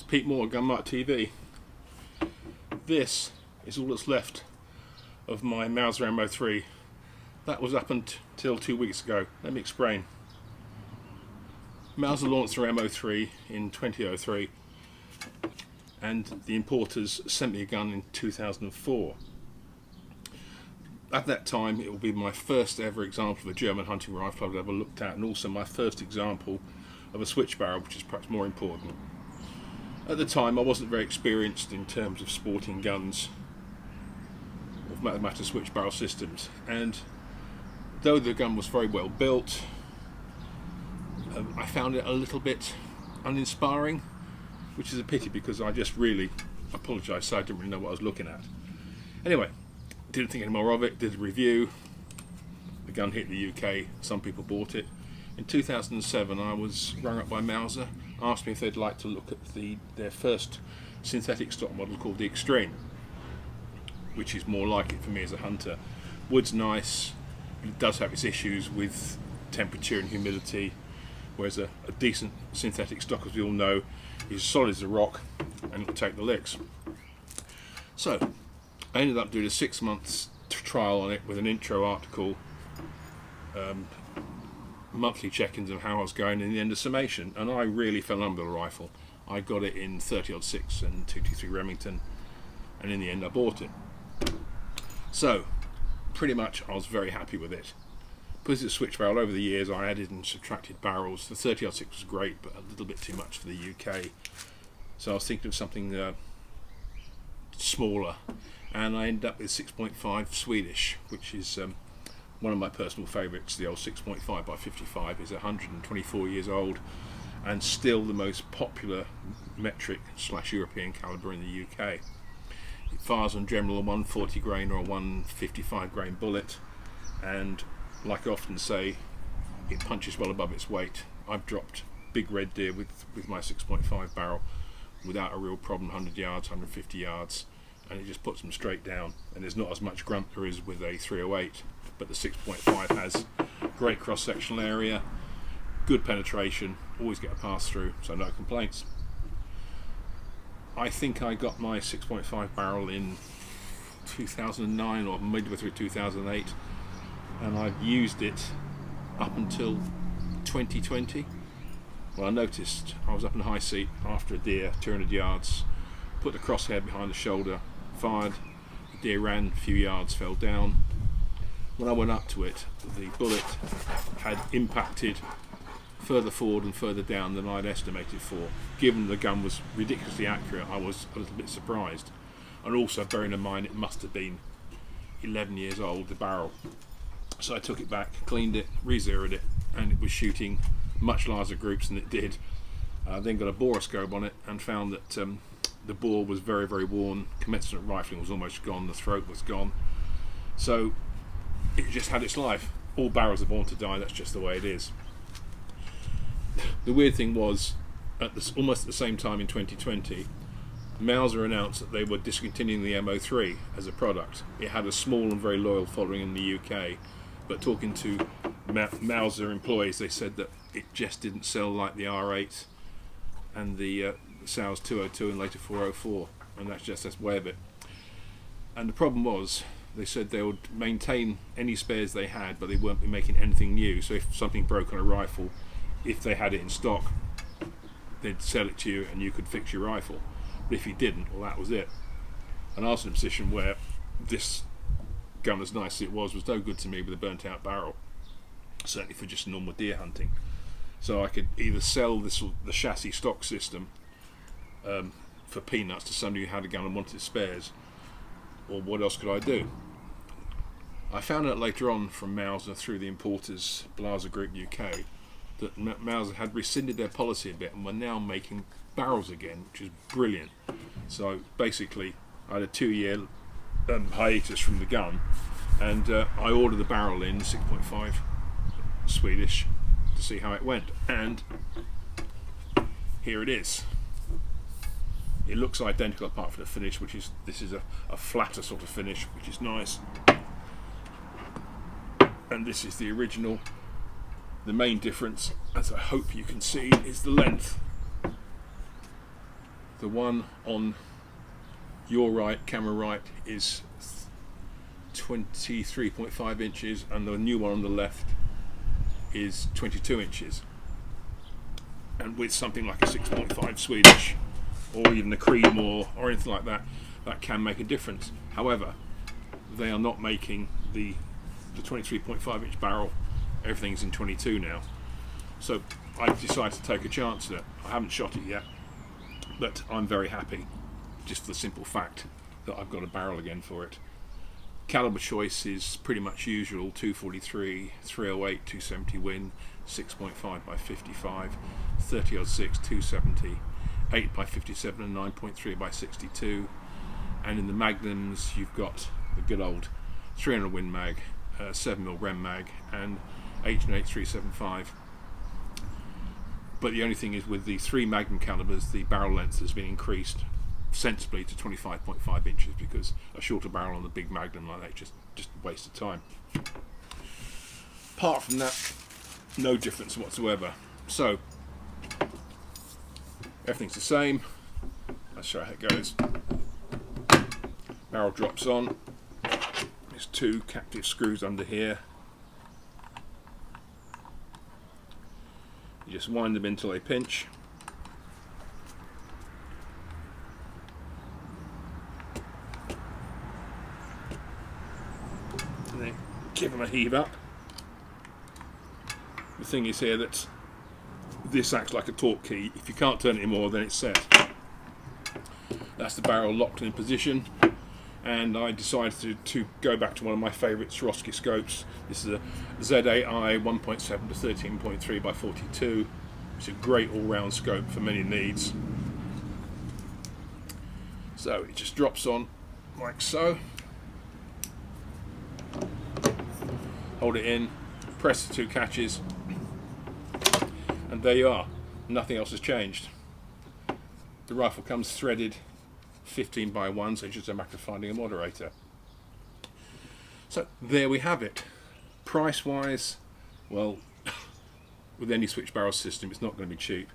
Pete Moore, Mart TV. This is all that's left of my Mauser M03. That was up until 2 weeks ago. Let me explain. Mauser launched their M03 in 2003 and the importers sent me a gun in 2004. At that time it will be my first ever example of a German hunting rifle I've ever looked at, and also my first example of a switch barrel, which is perhaps more important. At the time I wasn't very experienced in terms of sporting guns or for that matter switch barrel systems, and though the gun was very well built, I found it a little bit uninspiring, which is a pity because I just really apologise, so I didn't really know what I was looking at. Anyway, didn't think any more of it, did a review, the gun hit the UK, some people bought it. In 2007 I was rung up by Mauser, asked me if they'd like to look at their first synthetic stock model called the Extreme, which is more like it for me as a hunter. Wood's nice, but it does have its issues with temperature and humidity, whereas a decent synthetic stock, as we all know, is solid as a rock and it'll take the licks. So I ended up doing a 6 months trial on it with an intro article, monthly check-ins of how I was going, and the end of summation, and I really fell in love with the rifle. I got it in 30-06 and 223 Remington, and in the end I bought it. So pretty much I was very happy with it. Because it's a switch barrel, over the years I added and subtracted barrels. The 30-06 was great, but a little bit too much for the UK, so I was thinking of something smaller, and I ended up with 6.5 Swedish, which is one of my personal favourites. The old 6.5 by 55 is 124 years old and still the most popular metric / European calibre in the UK. It fires on general a 140 grain or a 155 grain bullet, and like I often say, it punches well above its weight. I've dropped big red deer with my 6.5 barrel without a real problem, 100 yards, 150 yards, and it just puts them straight down, and there's not as much grunt there is with a 308, but the 6.5 has great cross-sectional area, good penetration, always get a pass through, so no complaints. I think I got my 6.5 barrel in 2009 or midway through 2008, and I've used it up until 2020. Well, I noticed I was up in high seat after a deer, 200 yards, put the crosshair behind the shoulder, fired, the deer ran a few yards, fell down. When I went up to it, the bullet had impacted further forward and further down than I'd estimated for. Given the gun was ridiculously accurate, I was a little bit surprised. And also bearing in mind it must have been 11 years old, the barrel. So I took it back, cleaned it, re-zeroed it, and it was shooting much larger groups than it did. Then got a boroscope on it and found that the bore was very, very worn, commensurate rifling was almost gone, the throat was gone. So it just had its life. All barrels are born to die, that's just the way it is. The weird thing was, almost at the same time in 2020, Mauser announced that they were discontinuing the M03 as a product. It had a small and very loyal following in the UK, but talking to Mauser employees, they said that it just didn't sell like the R8 and the Sales 202 and later 404, and that's the way of it. And the problem was, they said they would maintain any spares they had, but they weren't be making anything new. So if something broke on a rifle, if they had it in stock, they'd sell it to you and you could fix your rifle. But if you didn't, well, that was it. And I was in a position where this gun, as nice as it was no good to me with a burnt out barrel, certainly for just normal deer hunting. So I could either sell the chassis stock system for peanuts to somebody who had a gun and wanted spares, or what else could I do? I found out later on from Mauser through the importers, Blaser-Group UK, that Mauser had rescinded their policy a bit and were now making barrels again, which is brilliant. So basically I had a 2-year hiatus from the gun, and I ordered the barrel in 6.5 Swedish to see how it went, and here it is. It looks identical apart from the finish, which is, this is a flatter sort of finish, which is nice, and this is the original. The main difference, as I hope you can see, is the length. The one on your right, camera right, is 23.5 inches, and the new one on the left is 22 inches. And with something like a 6.5 Swedish, or even a Creedmoor or anything like that, that can make a difference. However, they are not making the 23.5 inch barrel. Everything's in 22 now. So I've decided to take a chance at it. I haven't shot it yet, but I'm very happy, just for the simple fact that I've got a barrel again for it. Caliber choice is pretty much usual: 243, 308, 270 Win, 6.5 by 55, 30-06, 270, 8 by 57 and 9.3 by 62. And in the magnums you've got the good old 300 Win mag, 7mm Rem mag, and H&H 375. But the only thing is, with the 3 magnum calibers, the barrel length has been increased sensibly to 25.5 inches, because a shorter barrel on the big magnum like that just a waste of time. Apart from that, no difference whatsoever. So everything's the same. I'll show you how it goes. Barrel drops on. There's 2 captive screws under here. You just wind them until they pinch. And then give them a heave up. The thing is here that this acts like a torque key. If you can't turn it anymore, then it's set. That's the barrel locked in position. And I decided to go back to one of my favourite Swarovski scopes. This is a Z8i 1.7 to 13.3 by 42. It's a great all-round scope for many needs. So it just drops on like so. Hold it in, press the 2 catches, and there you are. Nothing else has changed. The rifle comes threaded 15 by 1, so it's just a matter of finding a moderator. So there we have it. Price wise, well, with any switch barrel system, it's not going to be cheap.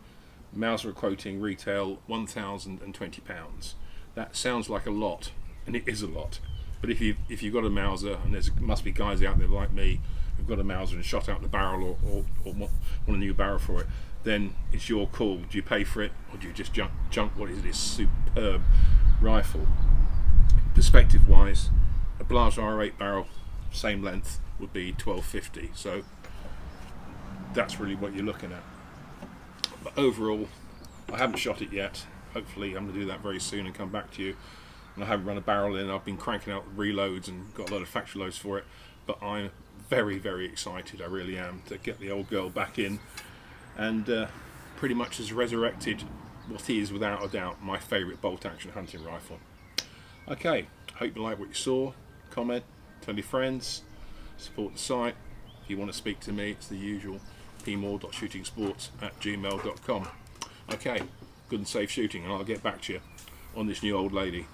Mauser are quoting retail £1,020. That sounds like a lot, and it is a lot. But if you've got a Mauser, and there must be guys out there like me who've got a Mauser and shot out the barrel, or want a new barrel for it, then it's your call. Do you pay for it, or do you just junk what is this superb rifle? Perspective wise, a Blaser R8 barrel, same length, would be $12.50. So that's really what you're looking at. But overall, I haven't shot it yet. Hopefully I'm going to do that very soon and come back to you. And I haven't run a barrel in. I've been cranking out reloads and got a lot of factory loads for it, but I'm very, very excited, I really am, to get the old girl back in, and pretty much has resurrected what is, without a doubt, my favourite bolt action hunting rifle. Okay, hope you like what you saw. Comment, tell your friends, support the site. If you want to speak to me, it's the usual, pmore.shootingsports@gmail.com. Okay, good and safe shooting, and I'll get back to you on this new old lady.